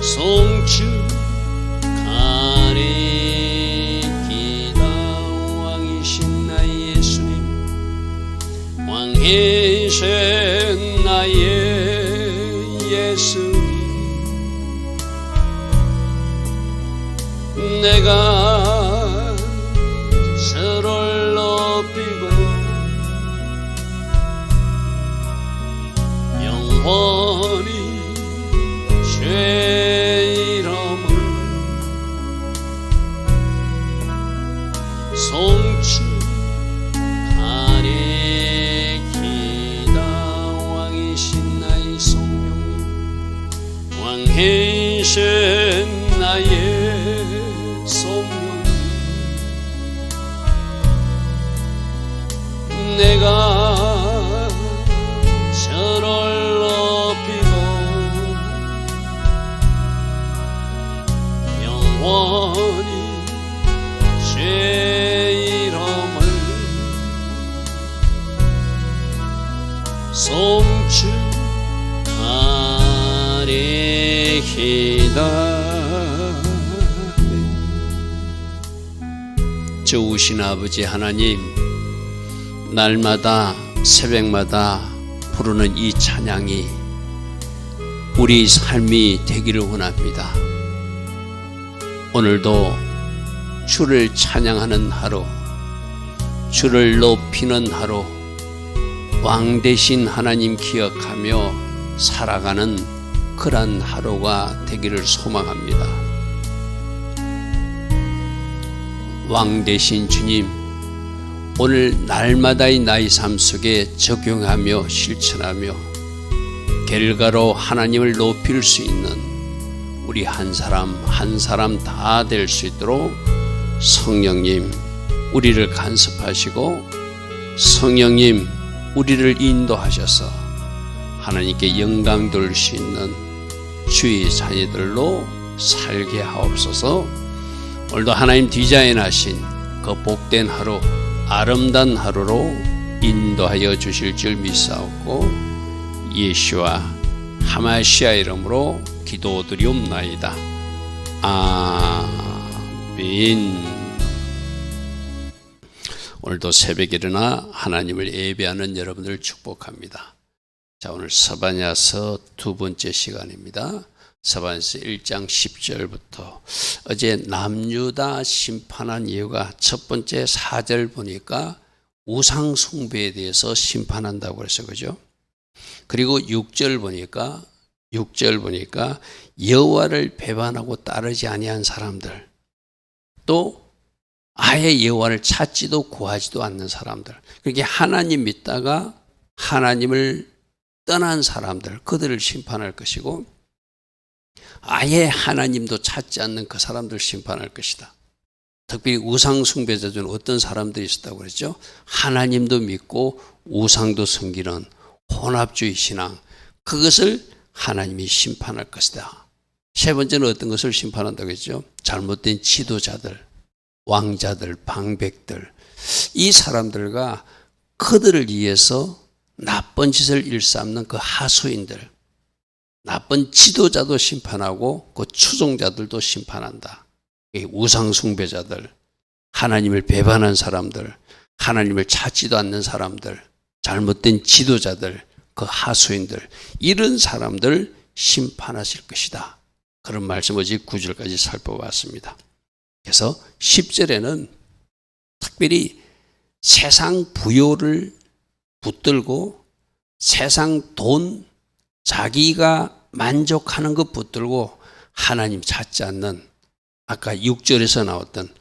송축 가리키다 왕이신 나의 예수님, 왕이신 나의 예수님, 내가 주를 높이고 영원히 주의 이름을 송축 가리키다 왕이신 나의 성령님, 왕이신 나의 성령님, 내가 저를 높이고 영원히 주의 이름을 송축 가리키다. 좋으신 아버지 하나님, 날마다 새벽마다 부르는 이 찬양이 우리 삶이 되기를 원합니다. 오늘도 주를 찬양하는 하루, 주를 높이는 하루, 왕 되신 하나님 기억하며 살아가는 그런 하루가 되기를 소망합니다. 왕 되신 주님, 오늘 날마다의 나의 삶 속에 적용하며 실천하며 결과로 하나님을 높일 수 있는 우리 한 사람 한 사람 다 될 수 있도록 성령님 우리를 간섭하시고 성령님 우리를 인도하셔서 하나님께 영광 돌릴 수 있는 주의 자녀들로 살게 하옵소서. 오늘도 하나님 디자인하신 그 복된 하루, 아름다운 하루로 인도하여 주실 줄 믿사옵고 예수와 하마시아 이름으로 기도드리옵나이다. 아멘. 오늘도 새벽에 일어나 하나님을 예배하는 여러분들 축복합니다. 자, 오늘 스바냐서 두 번째 시간입니다. 스바냐서 1장 10절부터 어제 남유다 심판한 이유가 첫 번째 4절 보니까 우상 숭배에 대해서 심판한다고 그랬어요. 그죠? 그리고 6절 보니까 여호와를 배반하고 따르지 아니한 사람들, 또 아예 여호와를 찾지도 구하지도 않는 사람들, 그렇게 하나님 믿다가 하나님을 떠난 사람들, 그들을 심판할 것이고 아예 하나님도 찾지 않는 그 사람들 심판할 것이다. 특별히 우상 숭배자 중 어떤 사람들이 있었다고 그랬죠? 하나님도 믿고 우상도 섬기는 혼합주의 신앙, 그것을 하나님이 심판할 것이다. 세 번째는 어떤 것을 심판한다고 했죠? 잘못된 지도자들, 왕자들, 방백들, 이 사람들과 그들을 위해서 나쁜 짓을 일삼는 그 하수인들, 나쁜 지도자도 심판하고 그 추종자들도 심판한다. 우상 숭배자들, 하나님을 배반한 사람들, 하나님을 찾지도 않는 사람들, 잘못된 지도자들, 그 하수인들, 이런 사람들 심판하실 것이다. 그런 말씀 어제 9절까지 살펴봤습니다. 그래서 10절에는 특별히 세상 부요를 붙들고 세상 돈, 자기가 만족하는 것 붙들고 하나님 찾지 않는, 아까 6절에서 나왔던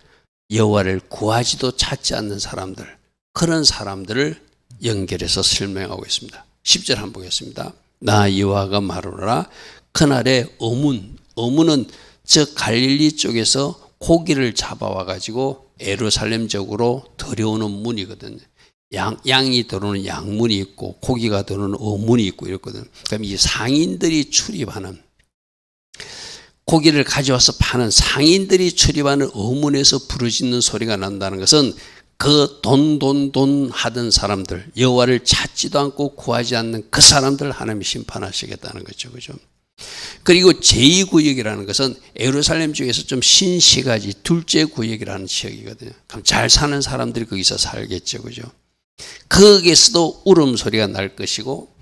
여호와를 구하지도 찾지 않는 사람들, 그런 사람들을 연결해서 설명하고 있습니다. 10절 한번 보겠습니다. 나 여호와가 말하노라. 그날에 어문은 저 갈릴리 쪽에서 고기를 잡아와 가지고 예루살렘 쪽으로 들여오는 문이거든요. 양이 들어오는 양문이 있고 고기가 들어오는 어문이 있고 이렇거든요. 그럼 이 상인들이 출입하는, 고기를 가져와서 파는 상인들이 출입하는 어문에서 부르짖는 소리가 난다는 것은 그 돈 하던 사람들, 여호와를 찾지도 않고 구하지 않는 그 사람들 하나님이 심판하시겠다는 거죠. 그죠? 그리고 제2구역이라는 것은 예루살렘 중에서 좀 신시가지 둘째 구역이라는 지역이거든요. 그럼 잘 사는 사람들이 거기서 살겠죠. 그죠? 거기에서도 울음소리가 날 것이고,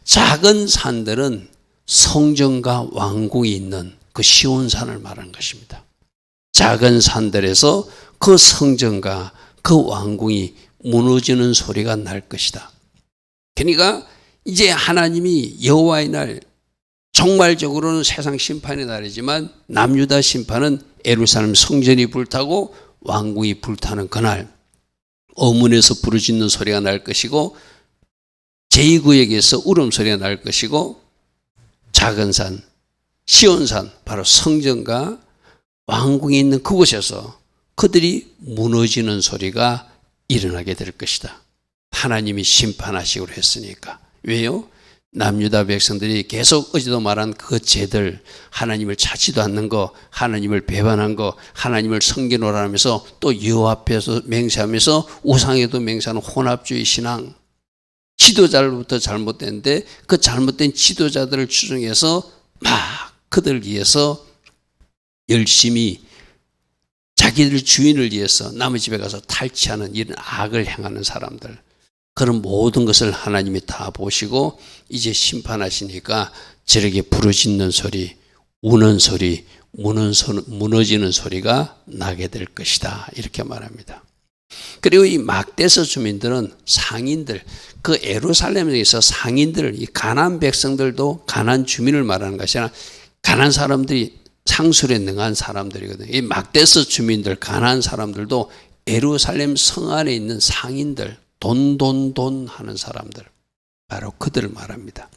작은 산들은 성전과 왕궁이 있는 그 시온산을 말하는 것입니다. 작은 산들에서 그 성전과 그 왕궁이 무너지는 소리가 날 것이다. 그러니까 이제 하나님이 여호와의 날, 정말적으로는 세상 심판의 날이지만 남유다 심판은 예루살렘 성전이 불타고 왕궁이 불타는 그날, 어문에서 부르짖는 소리가 날 것이고, 제2구역에서 울음소리가 날 것이고, 작은 산, 시온산, 바로 성전과 왕궁이 있는 그곳에서 그들이 무너지는 소리가 일어나게 될 것이다. 하나님이 심판하시기로 했으니까. 왜요? 남유다 백성들이 계속 어제도 말한 그 죄들, 하나님을 찾지도 않는 거, 하나님을 배반한 거, 하나님을 섬기노라 하면서 또 여호와 앞에서 맹세하면서 우상에도 맹세하는 혼합주의 신앙, 지도자로부터 잘못됐는데 그 잘못된 지도자들을 추종해서 막 그들을 위해서 열심히 자기들 주인을 위해서 남의 집에 가서 탈취하는 이런 악을 행하는 사람들, 그런 모든 것을 하나님이 다 보시고 이제 심판하시니까 저렇게 부르짖는 소리, 우는 소리, 무너지는 소리가 나게 될 것이다, 이렇게 말합니다. 그리고 이 막대서 주민들은 상인들, 그 예루살렘에서 상인들, 이 가나안 백성들도 가나안 주민을 말하는 것이 아니라 가나안 사람들이 상술에 능한 사람들이거든요. 이 막대서 주민들, 가나안 사람들도 예루살렘 성 안에 있는 상인들, 돈 하는 사람들, 바로 그들을 말합니다.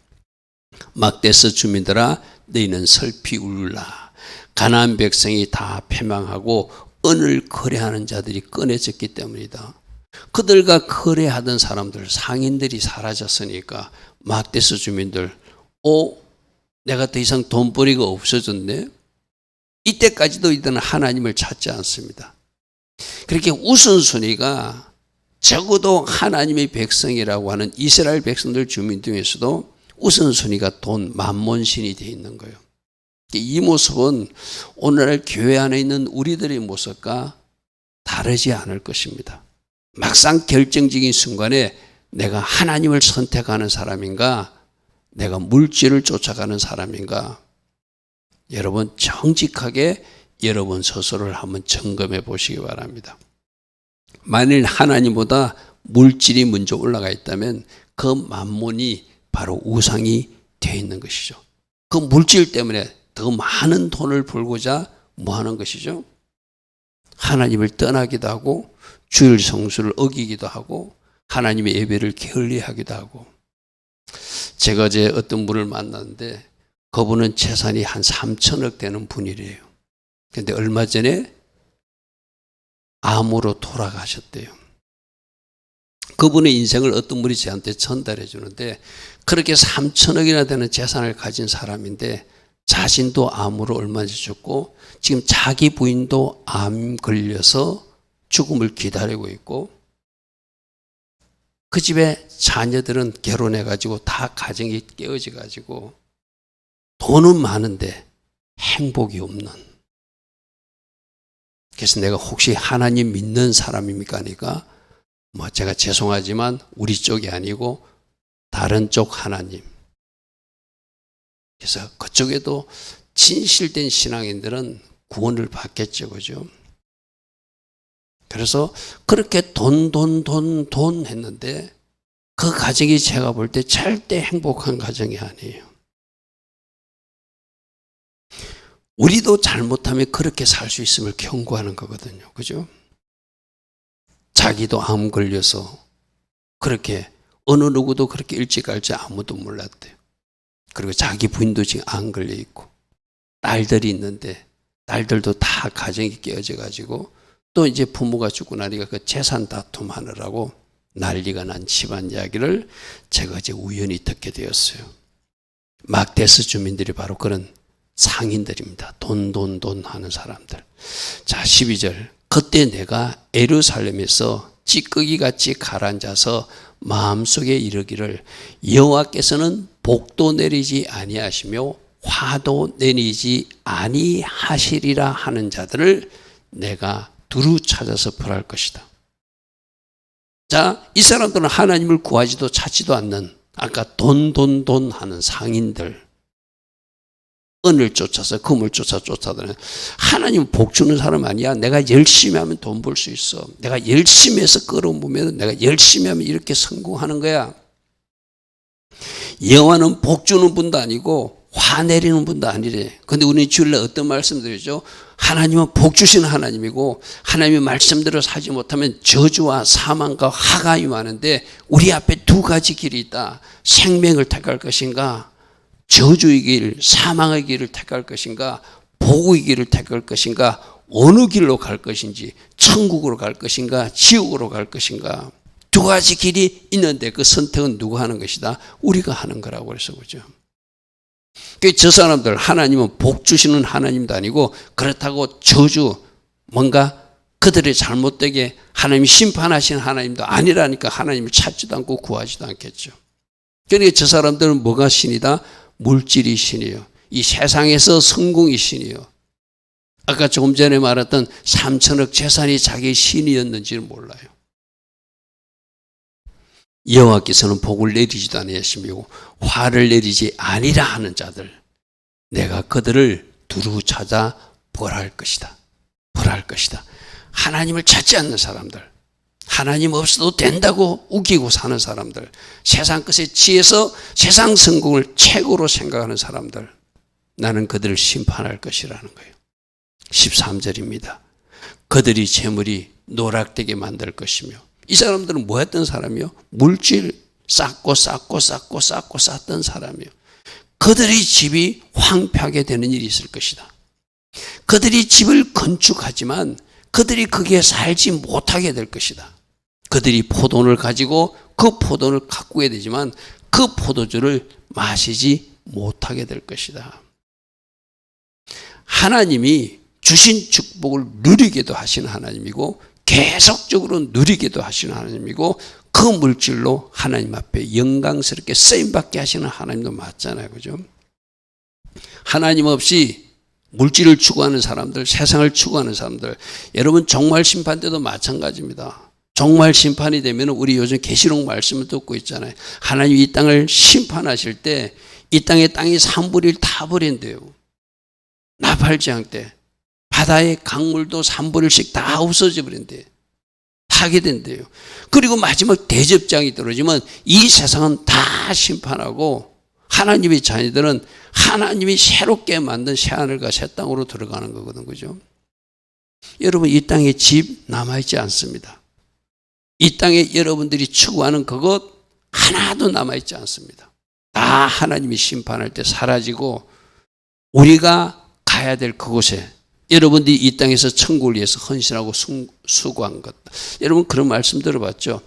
막대서 주민들아, 너희는 슬피 울라. 가나안 백성이 다 패망하고 은을 거래하는 자들이 꺼내졌기 때문이다. 그들과 거래하던 사람들, 상인들이 사라졌으니까 막대서 주민들, 내가 더 이상 돈벌이가 없어졌네. 이때까지도 이들은 하나님을 찾지 않습니다. 그렇게 우선순위가 적어도 하나님의 백성이라고 하는 이스라엘 백성들 주민 중에서도 우선순위가 돈, 만몬신이 되어 있는 거예요. 이 모습은 오늘날 교회 안에 있는 우리들의 모습과 다르지 않을 것입니다. 막상 결정적인 순간에 내가 하나님을 선택하는 사람인가, 내가 물질을 쫓아가는 사람인가, 여러분 정직하게 여러분 스스로를 한번 점검해 보시기 바랍니다. 만일 하나님보다 물질이 먼저 올라가 있다면 그 만몬이 바로 우상이 되어 있는 것이죠. 그 물질 때문에 더 많은 돈을 벌고자 뭐 하는 것이죠? 하나님을 떠나기도 하고 주일 성수를 어기기도 하고 하나님의 예배를 게을리하기도 하고. 제가 어제 어떤 분을 만났는데 그분은 재산이 한 3천억 되는 분이래요. 그런데 얼마 전에 암으로 돌아가셨대요. 그분의 인생을 어떤 분이 저한테 전달해 주는데, 그렇게 3천억이나 되는 재산을 가진 사람인데 자신도 암으로 얼마 전에 죽고 지금 자기 부인도 암 걸려서 죽음을 기다리고 있고, 그 집에 자녀들은 결혼해가지고 다 가정이 깨어져가지고 돈은 많은데 행복이 없는. 그래서 내가 혹시 하나님 믿는 사람입니까? 하니까 제가 죄송하지만 우리 쪽이 아니고 다른 쪽 하나님. 그래서 그쪽에도 진실된 신앙인들은 구원을 받겠죠. 그죠? 그래서 그렇게 돈 했는데 그 가정이 제가 볼 때 절대 행복한 가정이 아니에요. 우리도 잘못하면 그렇게 살 수 있음을 경고하는 거거든요. 그죠? 자기도 암 걸려서 그렇게 어느 누구도 그렇게 일찍 갈지 아무도 몰랐대요. 그리고 자기 부인도 지금 암 걸려 있고 딸들이 있는데 딸들도 다 가정이 깨어져 가지고 또 이제 부모가 죽고 나니까 그 재산 다툼하느라고 난리가 난 집안 이야기를 제가 이제 우연히 듣게 되었어요. 막대스 주민들이 바로 그런 상인들입니다. 돈 하는 사람들. 자, 12절. 그때 내가 예루살렘에서 찌꺼기같이 가라앉아서 마음속에 이르기를 여호와께서는 복도 내리지 아니하시며 화도 내리지 아니하시리라 하는 자들을 내가 두루 찾아서 벌할 것이다. 자, 이 사람들은 하나님을 구하지도 찾지도 않는 아까 돈 하는 상인들, 은을 쫓아서 금을 쫓아다니는, 하나님 복 주는 사람 아니야. 내가 열심히 하면 돈 벌 수 있어. 내가 열심히 해서 끌어모으면, 내가 열심히 하면 이렇게 성공하는 거야. 여호와는 복 주는 분도 아니고 화 내리는 분도 아니래. 그런데 우리 주일날 어떤 말씀 드리죠? 하나님은 복 주시는 하나님이고 하나님의 말씀대로 살지 못하면 저주와 사망과 화가 임하는데 우리 앞에 두 가지 길이 있다. 생명을 택할 것인가, 저주의 길, 사망의 길을 택할 것인가, 복의 길을 택할 것인가, 어느 길로 갈 것인지, 천국으로 갈 것인가, 지옥으로 갈 것인가, 두 가지 길이 있는데 그 선택은 누가 하는 것이다? 우리가 하는 거라고 그래서 그죠. 저 사람들, 하나님은 복 주시는 하나님도 아니고 그렇다고 저주, 뭔가 그들의 잘못되게 하나님이 심판하시는 하나님도 아니라니까 하나님을 찾지도 않고 구하지도 않겠죠. 그러니까 저 사람들은 뭐가 신이다? 물질이 신이에요. 이 세상에서 성공이 신이에요. 아까 조금 전에 말했던 3천억 재산이 자기의 신이었는지는 몰라요. 여호와께서는 복을 내리지도 아니하시고 화를 내리지 아니라 하는 자들, 내가 그들을 두루 찾아 벌할 것이다. 벌할 것이다. 하나님을 찾지 않는 사람들, 하나님 없어도 된다고 우기고 사는 사람들, 세상 것에 취해서 세상 성공을 최고로 생각하는 사람들, 나는 그들을 심판할 것이라는 거예요. 13절입니다. 그들이 재물이 노락되게 만들 것이며, 이 사람들은 뭐 했던 사람이요? 물질 쌓고 쌓던 사람이요. 그들의 집이 황폐하게 되는 일이 있을 것이다. 그들이 집을 건축하지만 그들이 거기에 살지 못하게 될 것이다. 그들이 포도를 가지고 그 포도를 가꾸어야 되지만 그 포도주를 마시지 못하게 될 것이다. 하나님이 주신 축복을 누리게도 하시는 하나님이고 계속적으로 누리게도 하시는 하나님이고 그 물질로 하나님 앞에 영광스럽게 쓰임받게 하시는 하나님도 맞잖아요. 그죠? 하나님 없이 물질을 추구하는 사람들, 세상을 추구하는 사람들, 여러분 종말 심판 때도 마찬가지입니다. 종말 심판이 되면 우리 요즘 계시록 말씀을 듣고 있잖아요. 하나님이 이 땅을 심판하실 때 이 땅의 땅이 3분의 1 다 버린대요. 나팔지향 때 바다의 강물도 3분의 1씩 다 없어져 버린대요. 하게 된대요. 그리고 마지막 대접장이 떨어지면 이 세상은 다 심판하고 하나님의 자녀들은 하나님이 새롭게 만든 새하늘과 새 땅으로 들어가는 거거든. 그죠? 여러분, 이 땅에 집 남아있지 않습니다. 이 땅에 여러분들이 추구하는 그것 하나도 남아있지 않습니다. 다 하나님이 심판할 때 사라지고 우리가 가야 될 그곳에, 여러분들이 이 땅에서 천국을 위해서 헌신하고 수고한 것, 여러분 그런 말씀 들어봤죠?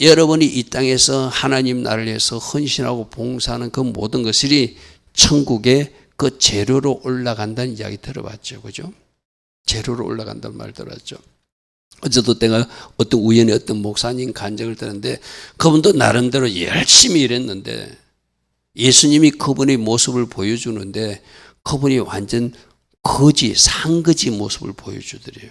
여러분이 이 땅에서 하나님 나라를 위해서 헌신하고 봉사하는 그 모든 것들이 천국의 그 재료로 올라간다는 이야기 들어봤죠. 그죠? 재료로 올라간다는 말 들었죠. 어제도 내가 어떤 우연히 어떤 목사님 간증을 들었는데 그분도 나름대로 열심히 일했는데 예수님이 그분의 모습을 보여주는데 그분이 완전 거지, 상거지 모습을 보여주더래요.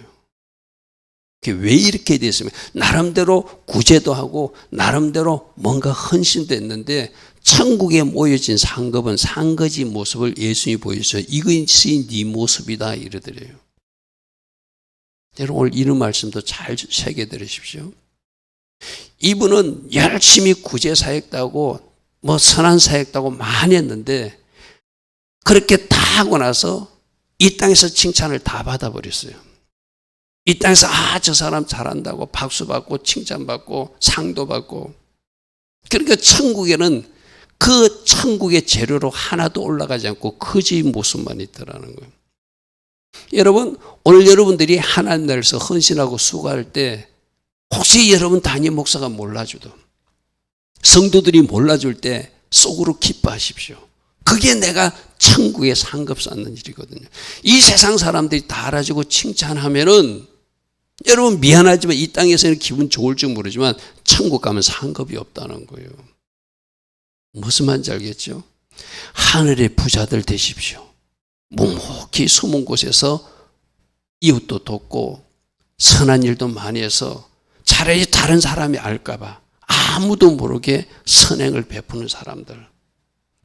왜 이렇게 됐으면 나름대로 구제도 하고 나름대로 뭔가 헌신도 했는데 천국에 모여진 상급은 상거지 모습을 예수님이 보여주셔서 이것이 네 모습이다 이러더래요. 여러분 오늘 이런 말씀도 잘 새겨들으십시오. 이분은 열심히 구제 사역도 하고 뭐 선한 사역도 하고 많이 했는데 그렇게 다 하고 나서 이 땅에서 칭찬을 다 받아버렸어요. 이 땅에서 저 사람 잘한다고 박수 받고 칭찬받고 상도 받고. 그러니까 천국에는 그 천국의 재료로 하나도 올라가지 않고 거지 모습만 있더라는 거예요. 여러분 오늘 여러분들이 하나님 나라에서 헌신하고 수고할 때 혹시 여러분 담임 목사가 몰라줘도 성도들이 몰라줄 때 속으로 기뻐하십시오. 그게 내가 천국에 상급 쌓는 일이거든요. 이 세상 사람들이 다 알아주고 칭찬하면은 여러분 미안하지만 이 땅에서는 기분 좋을지 모르지만 천국 가면 상급이 없다는 거예요. 무슨 말인지 알겠죠? 하늘의 부자들 되십시오. 묵묵히 숨은 곳에서 이웃도 돕고 선한 일도 많이 해서 차라리 다른 사람이 알까봐 아무도 모르게 선행을 베푸는 사람들.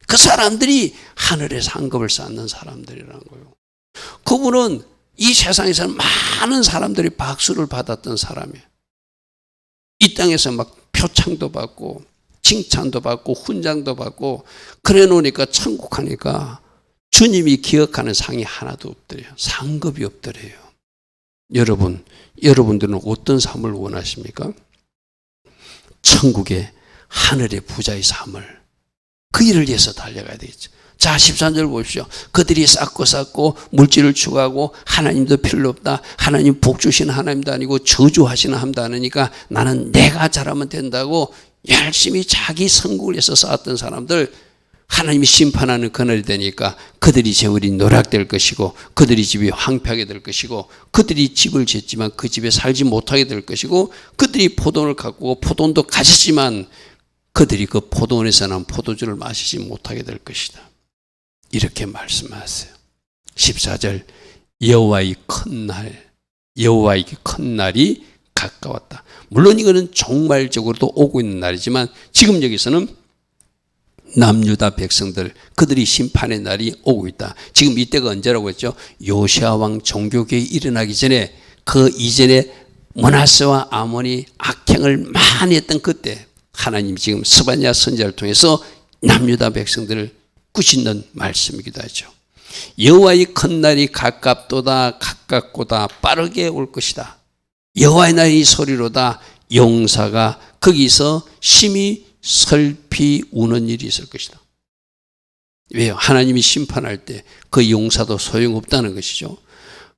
그 사람들이 하늘의 상급을 쌓는 사람들이라는 거예요. 그분은 이 세상에서는 많은 사람들이 박수를 받았던 사람이에요. 이 땅에서 막 표창도 받고 칭찬도 받고 훈장도 받고 그래 놓으니까 천국 가니까 주님이 기억하는 상이 하나도 없더래요. 상급이 없더래요. 여러분들은 어떤 삶을 원하십니까? 천국의 하늘의 부자의 삶을, 그 일을 위해서 달려가야 되겠죠. 자, 13절 보십시오. 그들이 쌓고 물질을 추구하고 하나님도 필요 없다. 하나님 복 주시는 하나님도 아니고 저주하시는 하나님도 아니니까 나는 내가 잘하면 된다고 열심히 자기 성공을 위해서 쌓았던 사람들, 하나님이 심판하는 그날이 되니까 그들이 재물이 노략될 것이고 그들이 집이 황폐하게 될 것이고 그들이 집을 짓지만 그 집에 살지 못하게 될 것이고 그들이 포도원을 가꾸고 포도원도 가졌지만 그들이 그 포도원에서 난 포도주를 마시지 못하게 될 것이다. 이렇게 말씀하세요. 14절 여호와의 큰 날이 가까웠다. 물론 이거는 종말적으로도 오고 있는 날이지만 지금 여기서는 남유다 백성들, 그들이 심판의 날이 오고 있다. 지금 이때가 언제라고 했죠? 요시아 왕 종교개혁이 일어나기 전에, 그 이전에 므낫세와 아몬이 악행을 많이 했던 그때 하나님이 지금 스바냐 선지자를 통해서 남유다 백성들을 꾸짖는 말씀이기도 하죠. 여호와의 큰 날이 가깝고다 빠르게 올 것이다. 여호와의 날이 소리로다. 용사가 거기서 심히 슬피 우는 일이 있을 것이다. 왜요? 하나님이 심판할 때 그 용사도 소용없다는 것이죠.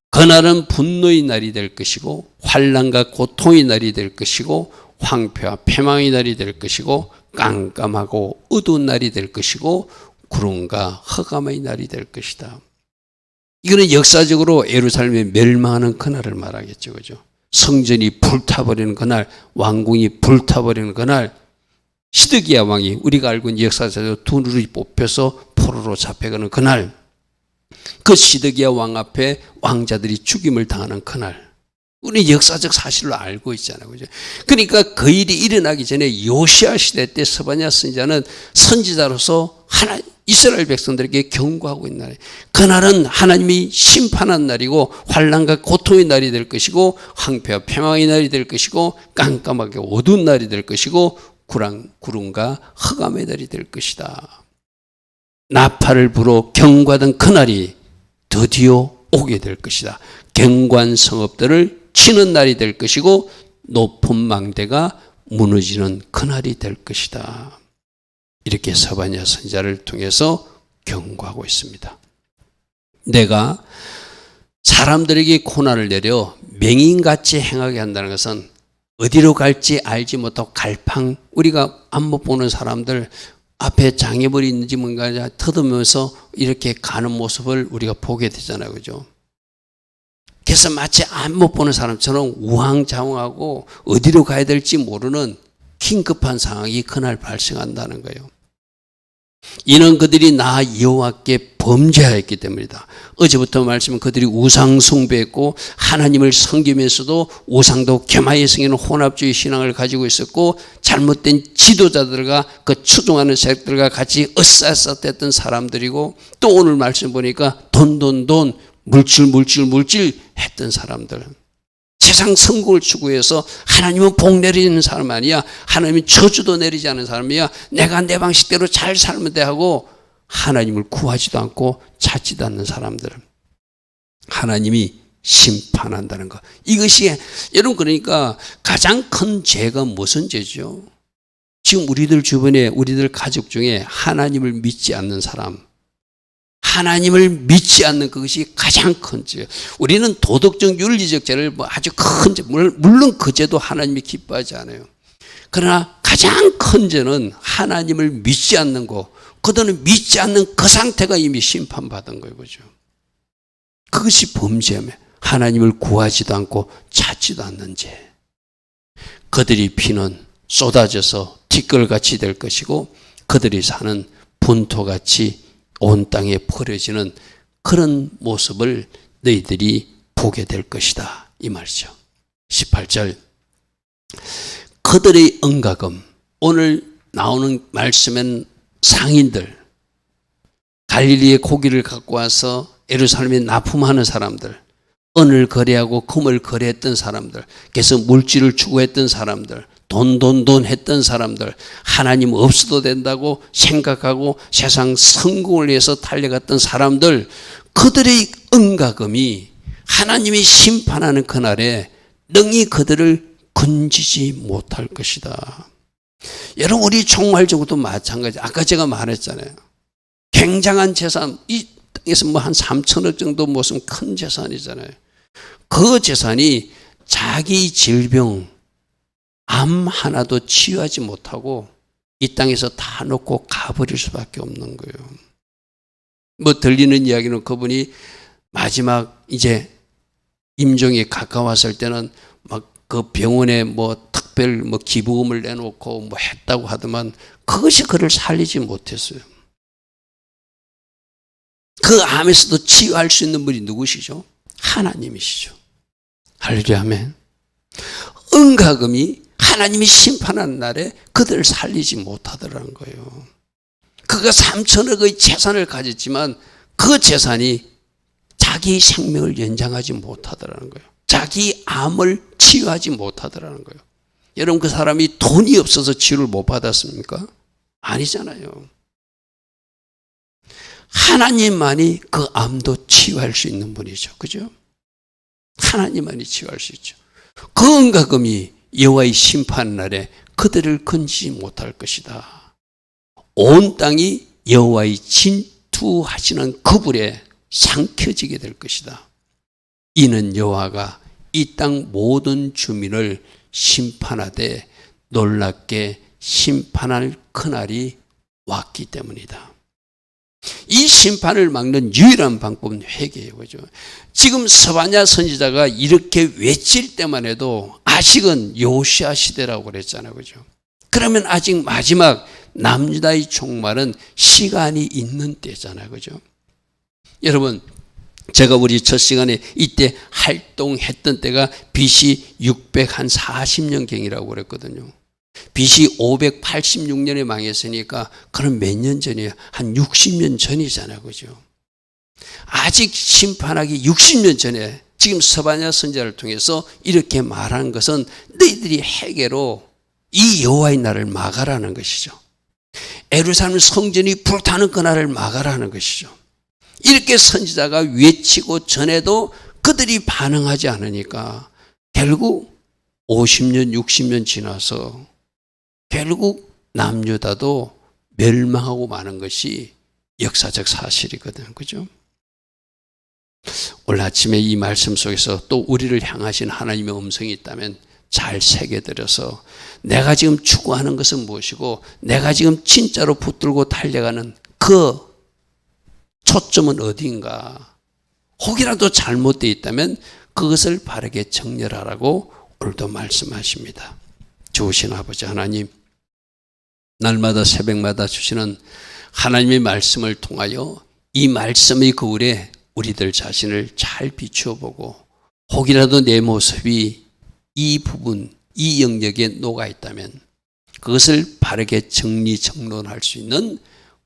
그날은 분노의 날이 될 것이고 환난과 고통의 날이 될 것이고 황폐와 패망의 날이 될 것이고 깜깜하고 어두운 날이 될 것이고 구름과 흑암의 날이 될 것이다. 이거는 역사적으로 예루살렘이 멸망하는 그날을 말하겠죠. 그죠? 성전이 불타버리는 그날, 왕궁이 불타버리는 그날, 시드기야 왕이 우리가 알고 있는 역사적으로 두 눈이 뽑혀서 포로로 잡혀가는 그날, 그 시드기야 왕 앞에 왕자들이 죽임을 당하는 그날, 우리 역사적 사실로 알고 있잖아요. 그죠? 그러니까 그 일이 일어나기 전에 요시아 시대 때 스바냐 선지자는 선지자로서 이스라엘 백성들에게 경고하고 있는 날이에요. 그날은 하나님이 심판한 날이고 환난과 고통의 날이 될 것이고 황폐와 패망의 날이 될 것이고 깜깜하게 어두운 날이 될 것이고 구름과 흑암의 날이 될 것이다. 나팔을 불어 경고하던 그날이 드디어 오게 될 것이다. 경관 성읍들을 치는 날이 될 것이고 높은 망대가 무너지는 그날이 될 것이다. 이렇게 스바냐 선지자를 통해서 경고하고 있습니다. 내가 사람들에게 고난을 내려 맹인같이 행하게 한다는 것은 어디로 갈지 알지 못하고 갈팡, 우리가 안못 보는 사람들 앞에 장애물이 있는지 뭔가 터듬으면서 이렇게 가는 모습을 우리가 보게 되잖아요. 그죠? 그래서 마치 안못 보는 사람처럼 우왕좌왕하고 어디로 가야 될지 모르는 긴급한 상황이 그날 발생한다는 거예요. 이는 그들이 나 여호와께 범죄하였기 때문이다. 어제부터 말씀은 그들이 우상 숭배했고 하나님을 섬기면서도 우상도 겸하여 섬기는 혼합주의 신앙을 가지고 있었고 잘못된 지도자들과 그 추종하는 세력들과 같이 으쌰으쌰했던 사람들이고 또 오늘 말씀 보니까 돈 물질 했던 사람들. 세상 성공을 추구해서 하나님은 복 내리는 사람 아니야. 하나님은 저주도 내리지 않는 사람이야. 내가 내 방식대로 잘 살면 돼 하고 하나님을 구하지도 않고 찾지도 않는 사람들은 하나님이 심판한다는 것. 이것이 여러분, 그러니까 가장 큰 죄가 무슨 죄죠? 지금 우리들 주변에 우리들 가족 중에 하나님을 믿지 않는 사람, 하나님을 믿지 않는 그것이 가장 큰 죄예요. 우리는 도덕적 윤리적 죄를 아주 큰 죄, 물론 그 죄도 하나님이 기뻐하지 않아요. 그러나 가장 큰 죄는 하나님을 믿지 않는 거, 그들은 믿지 않는 그 상태가 이미 심판받은 거예요. 그죠? 그것이 범죄며 하나님을 구하지도 않고 찾지도 않는 죄. 그들이 피는 쏟아져서 티끌같이 될 것이고 그들이 사는 분토같이 온 땅에 퍼려지는 그런 모습을 너희들이 보게 될 것이다, 이 말이죠. 18절, 그들의 은가금, 오늘 나오는 말씀엔 상인들, 갈릴리의 고기를 갖고 와서 예루살렘에 납품하는 사람들, 은을 거래하고 금을 거래했던 사람들, 그래서 물질을 추구했던 사람들, 돈 했던 사람들, 하나님 없어도 된다고 생각하고 세상 성공을 위해서 달려갔던 사람들, 그들의 은가금이 하나님이 심판하는 그날에 능히 그들을 건지지 못할 것이다. 여러분, 우리 종말적으로도 마찬가지. 아까 제가 말했잖아요. 굉장한 재산, 이 땅에서 뭐 한 3천억 정도 무슨 큰 재산이잖아요. 그 재산이 자기 질병, 암 하나도 치유하지 못하고 이 땅에서 다 놓고 가버릴 수밖에 없는 거예요. 뭐 들리는 이야기는 그분이 마지막 이제 임종이 가까웠을 때는 막 그 병원에 뭐 특별 뭐 기부금을 내놓고 뭐 했다고 하더만 그것이 그를 살리지 못했어요. 그 암에서도 치유할 수 있는 분이 누구시죠? 하나님이시죠. 할렐루야, 아멘. 은가금이 하나님이 심판하는 날에 그들을 살리지 못하더라는 거예요. 그가 3천억의 재산을 가졌지만 그 재산이 자기 생명을 연장하지 못하더라는 거예요. 자기 암을 치유하지 못하더라는 거예요. 여러분, 그 사람이 돈이 없어서 치유를 못 받았습니까? 아니잖아요. 하나님만이 그 암도 치유할 수 있는 분이죠. 그죠? 하나님만이 치유할 수 있죠. 그 은가금이 여호와의 심판날에 그들을 건지지 못할 것이다. 온 땅이 여호와의 진투하시는 그 불에 삼켜지게 될 것이다. 이는 여호와가 이 땅 모든 주민을 심판하되 놀랍게 심판할 그날이 왔기 때문이다. 이 심판을 막는 유일한 방법은 회개예요. 그죠? 지금 스바냐 선지자가 이렇게 외칠 때만 해도 아직은 요시아 시대라고 그랬잖아요. 그죠? 그러면 아직 마지막 남유다의 종말은 시간이 있는 때잖아요. 그죠? 여러분, 제가 우리 첫 시간에 이때 활동했던 때가 BC 640년경이라고 그랬거든요. BC 586년에 망했으니까 그럼 몇 년 전이에요? 한 60년 전이잖아요. 그죠? 아직 심판하기 60년 전에 지금 스바냐 선지자를 통해서 이렇게 말한 것은 너희들이 회개로 이 여호와의 날을 막아라는 것이죠. 예루살렘 성전이 불타는 그날을 막아라는 것이죠. 이렇게 선지자가 외치고 전에도 그들이 반응하지 않으니까 결국 50년, 60년 지나서 결국 남유다도 멸망하고 마는 것이 역사적 사실이거든요. 그죠? 오늘 아침에 이 말씀 속에서 또 우리를 향하신 하나님의 음성이 있다면 잘 새겨들여서 내가 지금 추구하는 것은 무엇이고 내가 지금 진짜로 붙들고 달려가는 그 초점은 어디인가? 혹이라도 잘못되어 있다면 그것을 바르게 정렬하라고 오늘도 말씀하십니다. 좋으신 아버지 하나님, 날마다 새벽마다 주시는 하나님의 말씀을 통하여 이 말씀의 거울에 우리들 자신을 잘 비추어 보고 혹이라도 내 모습이 이 부분, 이 영역에 녹아 있다면 그것을 바르게 정리정론할 수 있는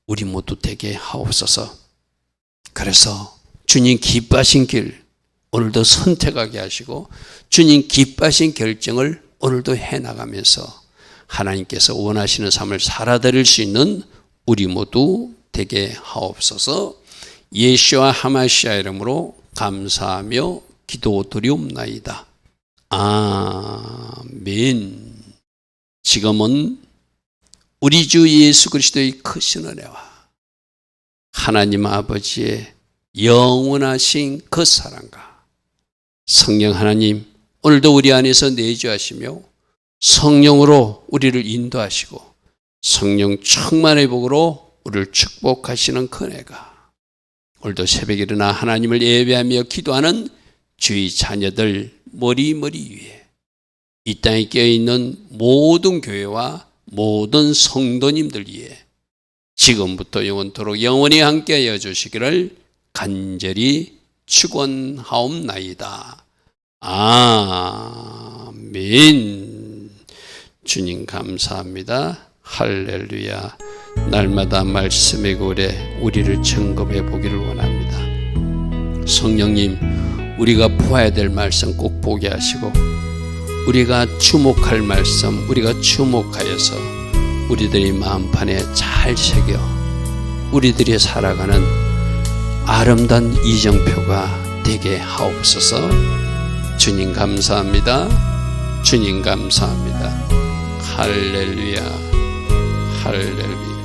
우리 모두 되게 하옵소서. 그래서 주님 기뻐하신 길 오늘도 선택하게 하시고 주님 기뻐하신 결정을 오늘도 해나가면서 하나님께서 원하시는 삶을 살아드릴 수 있는 우리 모두 되게 하옵소서. 예수와 하마시아 이름으로 감사하며 기도드리옵나이다. 아멘. 지금은 우리 주 예수 그리스도의 크신 은혜와 하나님 아버지의 영원하신 그 사랑과 성령 하나님 오늘도 우리 안에서 내주하시며 성령으로 우리를 인도하시고 성령 충만의 복으로 우리를 축복하시는 은혜가 오늘도 새벽에 일어나 하나님을 예배하며 기도하는 주의 자녀들 머리 위에 이 땅에 깨어있는 모든 교회와 모든 성도님들 위에 지금부터 영원토록 영원히 함께하여 주시기를 간절히 축원하옵나이다. 아멘. 주님 감사합니다. 할렐루야. 날마다 말씀의 고래 우리를 점검해 보기를 원합니다. 성령님, 우리가 보아야 될 말씀 꼭 보게 하시고, 우리가 주목할 말씀 우리가 주목하여서 우리들의 마음판에 잘 새겨 우리들이 살아가는 아름다운 이정표가 되게 하옵소서. 주님 감사합니다. 주님 감사합니다. 할렐루야. 할렐루야.